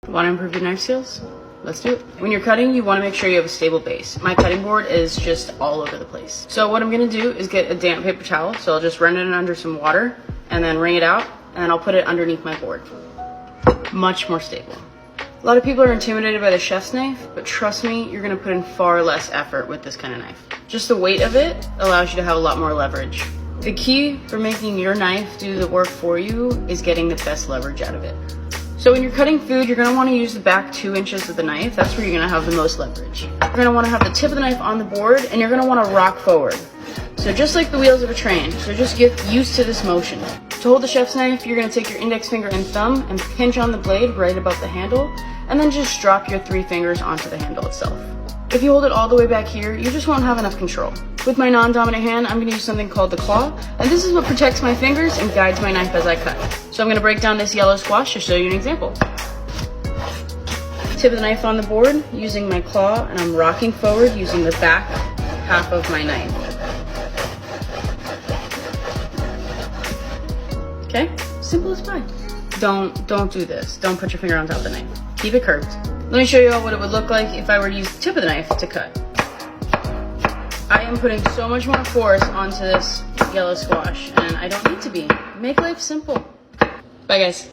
Want to improve your knife skills? Let's do it. When you're cutting, you want to make sure you have a stable base. My cutting board is just all over the place. So what I'm going to do is get a damp paper towel. So I'll just run it under some water and then wring it out, and then I'll put it underneath my board. Much more stable. A lot of people are intimidated by the chef's knife, but trust me, you're going to put in far less effort with this kind of knife. Just the weight of it allows you to have a lot more leverage. The key for making your knife do the work for you is getting the best leverage out of it. So when you're cutting food, you're going to want to use the back 2 inches of the knife. That's where you're going to have the most leverage. You're going to want to have the tip of the knife on the board, and you're going to want to rock forward. So just like the wheels of a train, so just get used to this motion. To hold the chef's knife, you're going to take your index finger and thumb and pinch on the blade right above the handle, and then just drop your 3 fingers onto the handle itself. If you hold it all the way back here, you just won't have enough control. With my non-dominant hand, I'm going to use something called the claw, and this is what protects my fingers and guides my knife as I cut. So I'm going to break down this yellow squash to show you an example. Tip of the knife on the board, using my claw, and I'm rocking forward using the back half of my knife. Okay, simple as pie. Don't do this. Don't put your finger on top of the knife. Keep it curved. Let me show you what it would look like if I were to use the tip of the knife to cut. I am putting so much more force onto this yellow squash, and I don't need to be. Make life simple. Bye guys.